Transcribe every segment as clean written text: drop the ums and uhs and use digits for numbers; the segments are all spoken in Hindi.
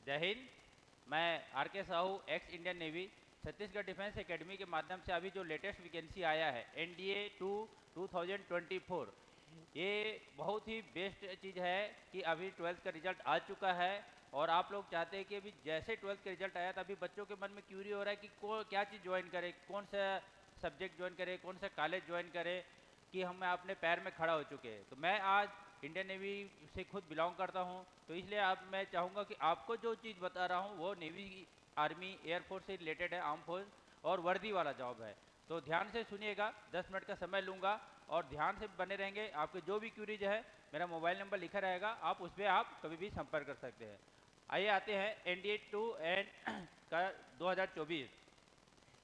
जय हिंद। मैं आर के Sahu, x Indian navy, Chhattisgarh defence academy के माध्यम से अभी जो लेटेस्ट वैकेंसी आया है NDA 2 2024, ये बहुत ही बेस्ट चीज़ है कि अभी 12th का रिजल्ट आ चुका है और आप लोग चाहते हैं कि अभी जैसे 12th का रिजल्ट आया तभी बच्चों के मन में क्यूरी हो रहा है कि क्या चीज़ ज्वाइन करें, कौन सा सब्जेक्ट ज्वाइन करें, कौन सा कॉलेज ज्वाइन करें, कि हम अपने पैर में खड़ा हो चुके हैं। तो मैं आज इंडियन नेवी से खुद बिलोंग करता हूं, तो इसलिए अब मैं चाहूँगा कि आपको जो चीज़ बता रहा हूं वो नेवी, आर्मी, एयरफोर्स से रिलेटेड है, आर्म फोर्स और वर्दी वाला जॉब है। तो ध्यान से सुनिएगा, 10 मिनट का समय लूँगा और ध्यान से बने रहेंगे। आपके जो भी क्यूरीज है, मेरा मोबाइल नंबर लिखा रहेगा, आप उस पर आप कभी भी संपर्क कर सकते हैं। आइए आते हैं NDA 2 एंड का 2024।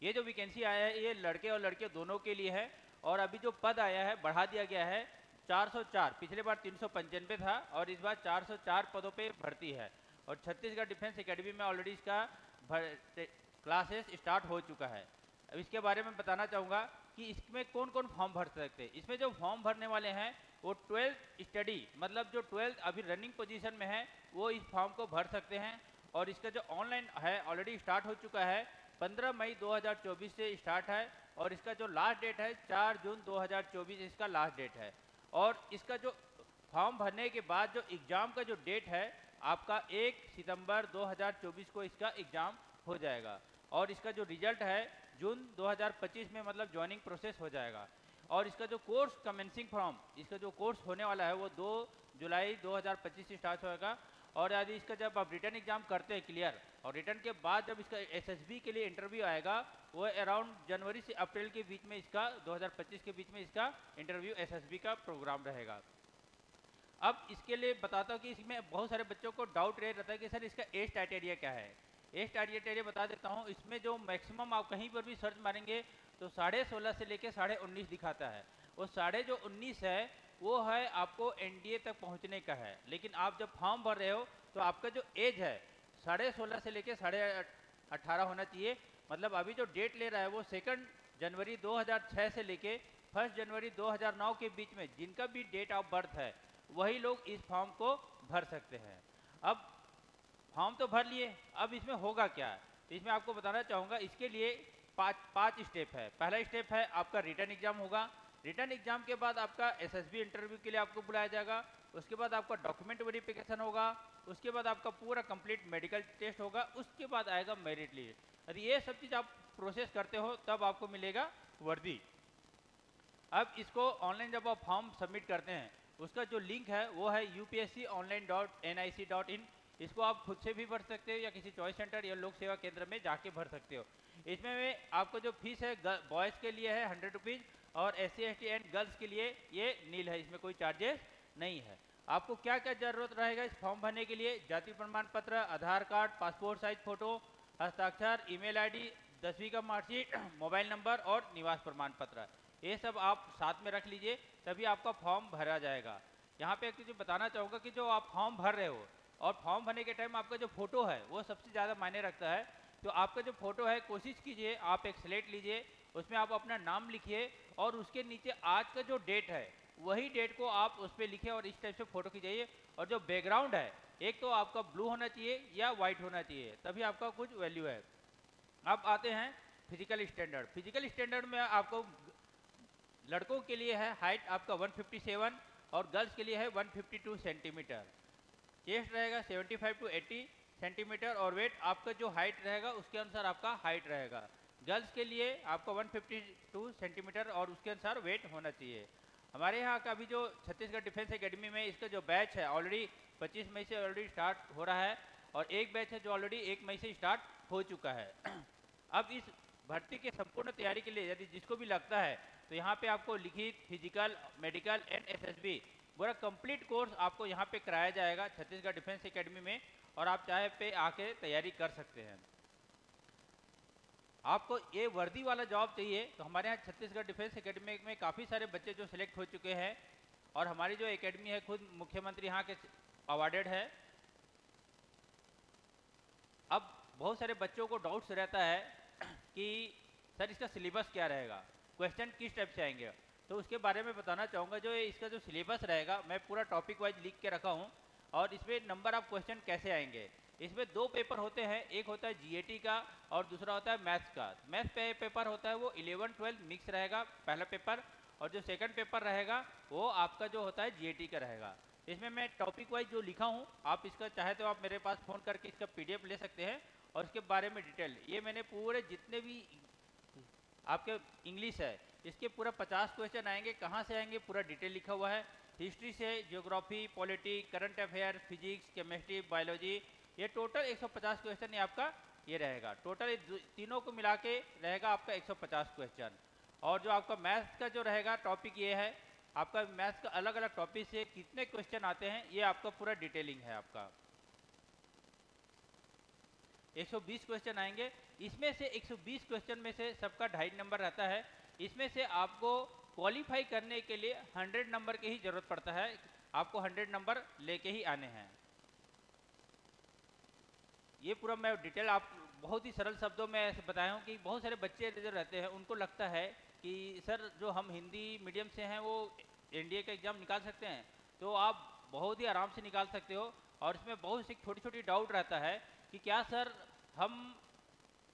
ये जो वैकेंसी आया है ये लड़के और लड़के दोनों के लिए है और अभी जो पद आया है बढ़ा दिया गया है 404। पिछले बार 395 था और इस बार 404 पदों पे भर्ती है और छत्तीसगढ़ डिफेंस एकेडमी में ऑलरेडी इसका क्लासेस स्टार्ट हो चुका है। अब इसके बारे में बताना चाहूँगा कि इसमें कौन कौन फॉर्म भर सकते हैं। इसमें जो फॉर्म भरने वाले हैं वो 12th स्टडी, मतलब जो 12th अभी रनिंग पोजीशन में है वो इस फॉर्म को भर सकते हैं। और इसका जो ऑनलाइन है ऑलरेडी स्टार्ट हो चुका है, 15 मई 2024 से स्टार्ट है और इसका जो लास्ट डेट है 4 जून 2024 इसका लास्ट डेट है। और इसका जो फॉर्म भरने के बाद जो एग्ज़ाम का जो डेट है आपका 1 सितंबर 2024 को इसका एग्ज़ाम हो जाएगा और इसका जो रिजल्ट है जून 2025 में मतलब ज्वाइनिंग प्रोसेस हो जाएगा। और इसका जो कोर्स कमेंसिंग फ्रॉम, इसका जो कोर्स होने वाला है वो 2 जुलाई 2025 से स्टार्ट होगा। और यदि इसका जब आप रिटर्न एग्जाम करते हैं क्लियर और रिटर्न के बाद जब इसका SSB के लिए इंटरव्यू आएगा वो अराउंड जनवरी से अप्रैल के बीच में, इसका 2025 के बीच में इसका इंटरव्यू SSB का प्रोग्राम रहेगा। अब इसके लिए बताता हूँ कि इसमें बहुत सारे बच्चों को डाउट रहता है कि सर इसका एज क्राइटेरिया क्या है। एज क्राइटेरिया बता देता हूँ। इसमें जो मैक्सिमम आप कहीं पर भी सर्च मारेंगे तो 16.5 से लेकर 19.5 दिखाता है। वो 19.5 है वो है आपको NDA तक पहुँचने का है, लेकिन आप जब फॉर्म भर रहे हो तो आपका जो एज है 16.5 से लेकर 18.5 होना चाहिए। मतलब अभी जो डेट ले रहा है वो 2 जनवरी 2006 से लेके 1 जनवरी 2009 के बीच में जिनका भी डेट ऑफ बर्थ है वही लोग इस फॉर्म को भर सकते हैं। अब फॉर्म तो भर लिए, अब इसमें होगा क्या, तो इसमें आपको बताना चाहूँगा। इसके लिए पाँच स्टेप है। पहला स्टेप है आपका रिटर्न एग्जाम होगा। रिटर्न एग्जाम के बाद आपका SSB इंटरव्यू के लिए आपको बुलाया जाएगा। उसके बाद आपका डॉक्यूमेंट वेरिफिकेशन होगा। उसके बाद आपका पूरा कंप्लीट मेडिकल टेस्ट होगा। उसके बाद आएगा मेरिट लिस्ट। यदि ये सब चीज़ आप प्रोसेस करते हो तब आपको मिलेगा वर्दी। अब इसको ऑनलाइन जब आप फॉर्म सबमिट करते हैं उसका जो लिंक है वो है upsconline.nic.in। इसको आप खुद से भी भर सकते हो या किसी चॉइस सेंटर या लोक सेवा केंद्र में जाके भर सकते हो। इसमें आपको जो फीस है बॉयज़ के लिए है 100 रुपीज़ और SC ST एंड गर्ल्स के लिए ये नील है, इसमें कोई चार्जेस नहीं है। आपको क्या क्या जरूरत रहेगा इस फॉर्म भरने के लिए? जाति प्रमाण पत्र, आधार कार्ड, पासपोर्ट साइज फोटो, हस्ताक्षर, ईमेल ID, 10वीं का मार्कशीट, मोबाइल नंबर और निवास प्रमाण पत्र, ये सब आप साथ में रख लीजिए तभी आपका फॉर्म भरा जाएगा। यहाँ पे एक चीज़ बताना चाहूँगा कि जो आप फॉर्म भर रहे हो और फॉर्म भरने के टाइम आपका जो फोटो है वो सबसे ज़्यादा मायने रखता है। तो आपका जो फोटो है कोशिश कीजिए आप एक स्लेट लीजिए, उसमें आप अपना नाम लिखिए और उसके नीचे आज का जो डेट है वही डेट को आप उस पर लिखिए और इस टाइप से फोटो खींचाइए। और जो बैकग्राउंड है एक तो आपका ब्लू होना चाहिए या वाइट होना चाहिए, तभी आपका कुछ वैल्यू है। अब आते हैं फिजिकल स्टैंडर्ड। फिजिकल स्टैंडर्ड में आपको लड़कों के लिए है हाइट आपका 157 और गर्ल्स के लिए है 152 सेंटीमीटर। चेस्ट रहेगा 75 to 80 सेंटीमीटर और वेट आपका जो हाइट रहेगा उसके अनुसार आपका हाइट रहेगा। गर्ल्स के लिए आपका 152 सेंटीमीटर और उसके अनुसार वेट होना चाहिए। हमारे यहाँ का अभी जो छत्तीसगढ़ डिफेंस एकेडमी में इसका जो बैच है ऑलरेडी 25 मई से ऑलरेडी स्टार्ट हो रहा है और एक बैच है जो ऑलरेडी 1 मई से स्टार्ट हो चुका है। अब इस भर्ती के संपूर्ण तैयारी के लिए यदि जिसको भी लगता है तो यहाँ पे आपको लिखित, फिजिकल, मेडिकल एंड SSB पूरा कंप्लीट कोर्स आपको यहाँ पे कराया जाएगा छत्तीसगढ़ डिफेंस एकेडमी में और आप चाहे पे आके तैयारी कर सकते हैं। आपको ये वर्दी वाला जॉब चाहिए तो हमारे यहाँ छत्तीसगढ़ डिफेंस एकेडमी में काफ़ी सारे बच्चे जो सिलेक्ट हो चुके हैं और हमारी जो एकेडमी है खुद मुख्यमंत्री यहाँ के अवार्डेड है। अब बहुत सारे बच्चों को डाउट्स रहता है कि सर इसका सिलेबस क्या रहेगा, क्वेश्चन किस टाइप से आएंगे, तो उसके बारे में बताना चाहूँगा। जो इसका जो सिलेबस रहेगा मैं पूरा टॉपिक वाइज लिख के रखा हूँ और इसमें नंबर ऑफ क्वेश्चन कैसे आएंगे। इसमें दो पेपर होते हैं, एक होता है जीएटी का और दूसरा होता है मैथ्स का। मैथ्स पेपर होता है वो 11-12 मिक्स रहेगा पहला पेपर, और जो सेकंड पेपर रहेगा वो आपका जो होता है जीएटी का रहेगा। इसमें मैं टॉपिक वाइज जो लिखा हूँ, आप इसका चाहे तो आप मेरे पास फ़ोन करके इसका पीडीएफ ले सकते हैं और इसके बारे में डिटेल, ये मैंने पूरे जितने भी आपके इंग्लिश है इसके पूरा 50 क्वेश्चन आएंगे, कहाँ से आएंगे पूरा डिटेल लिखा हुआ है। हिस्ट्री से geography, politics, current affair, physics, chemistry, biology, ये टोटल 150 क्वेश्चन ये आपका ये रहेगा। टोटल तीनों को मिला के रहेगा आपका 150 क्वेश्चन। और जो आपका मैथ्स का जो रहेगा टॉपिक ये है, आपका मैथ्स का अलग अलग टॉपिक से कितने क्वेश्चन आते हैं ये आपका पूरा डिटेलिंग है। आपका 120 क्वेश्चन आएंगे, इसमें से 120 क्वेश्चन में से सबका 2.5 नंबर रहता है। इसमें से आपको क्वालिफाई करने के लिए 100 नंबर की ही जरूरत पड़ता है, आपको 100 नंबर लेके ही आने हैं। ये पूरा मैं डिटेल आप बहुत ही सरल शब्दों में ऐसे बताया हूँ कि बहुत सारे बच्चे जो रहते हैं उनको लगता है कि सर जो हम हिंदी मीडियम से हैं वो एनडीए का एग्ज़ाम निकाल सकते हैं, तो आप बहुत ही आराम से निकाल सकते हो। और इसमें बहुत सी छोटी छोटी डाउट रहता है कि क्या सर हम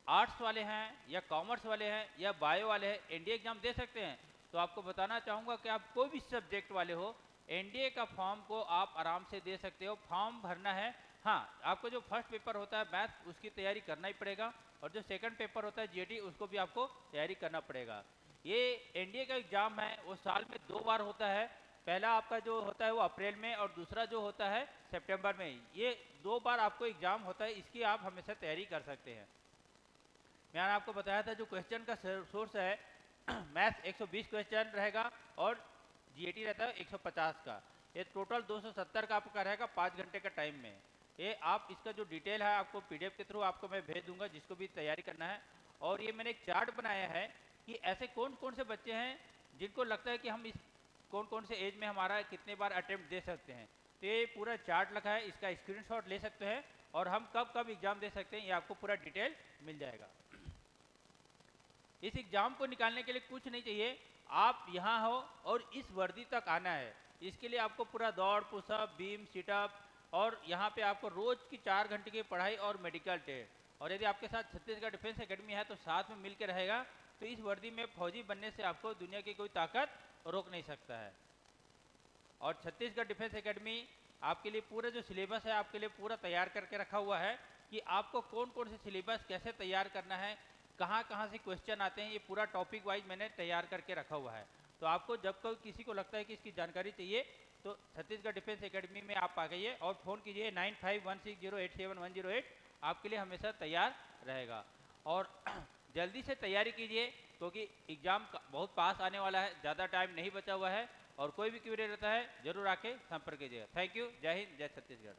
आर्ट्स वाले हैं या कॉमर्स वाले हैं या बायो वाले हैं एनडीए एग्ज़ाम दे सकते हैं। तो आपको बताना चाहूँगा कि आप कोई भी सब्जेक्ट वाले हो, एनडीए का फॉर्म को आप आराम से दे सकते हो। फॉर्म भरना है, हाँ आपको जो फर्स्ट पेपर होता है मैथ उसकी तैयारी करना ही पड़ेगा, और जो सेकंड पेपर होता है जीएटी उसको भी आपको तैयारी करना पड़ेगा। ये एनडीए का एग्ज़ाम है वो साल में 2 बार होता है, पहला आपका जो होता है वो अप्रैल में और दूसरा जो होता है सितंबर में। ये 2 बार आपको एग्ज़ाम होता है, इसकी आप हमेशा तैयारी कर सकते हैं। मैंने आपको बताया था जो क्वेश्चन का सोर्स है मैथ्स 120 क्वेश्चन रहेगा और जीएटी रहता है 150 का। ये टोटल 270 का आपका रहेगा 5 घंटे का टाइम में। ये आप इसका जो डिटेल है आपको पीडीएफ के थ्रू आपको मैं भेज दूंगा जिसको भी तैयारी करना है। और ये मैंने एक चार्ट बनाया है कि ऐसे कौन कौन से बच्चे हैं जिनको लगता है कि हम इस कौन कौन से एज में हमारा कितने बार अटेम्प्ट दे सकते हैं। तो ये पूरा चार्ट लिखा है, इसका स्क्रीनशॉट ले सकते हैं और हम कब कब एग्ज़ाम दे सकते हैं ये आपको पूरा डिटेल मिल जाएगा। इस एग्ज़ाम को निकालने के लिए कुछ नहीं चाहिए, आप यहाँ हो और इस वर्दी तक आना है। इसके लिए आपको पूरा दौड़, पुशअप, बीम, सिटअप और यहाँ पे आपको रोज़ की 4 घंटे की पढ़ाई और मेडिकल टेस्ट। और यदि आपके साथ छत्तीसगढ़ डिफेंस एकेडमी है तो साथ में मिल के रहेगा, तो इस वर्दी में फौजी बनने से आपको दुनिया की कोई ताकत रोक नहीं सकता है। और छत्तीसगढ़ डिफेंस एकेडमी आपके लिए पूरा जो सिलेबस है आपके लिए पूरा तैयार करके रखा हुआ है कि आपको कौन कौन से सिलेबस कैसे तैयार करना है, कहाँ कहाँ से क्वेश्चन आते हैं, ये पूरा टॉपिक वाइज मैंने तैयार करके रखा हुआ है। तो आपको जब कोई किसी को लगता है कि इसकी जानकारी चाहिए तो छत्तीसगढ़ डिफेंस एकेडमी में आप आ गइए और फ़ोन कीजिए 9516087108, आपके लिए हमेशा तैयार रहेगा। और जल्दी से तैयारी कीजिए क्योंकि एग्ज़ाम बहुत पास आने वाला है, ज़्यादा टाइम नहीं बचा हुआ है। और कोई भी क्वेरी रहता है जरूर आके संपर्क कीजिएगा। Thank you. जय हिंद, जय छत्तीसगढ़।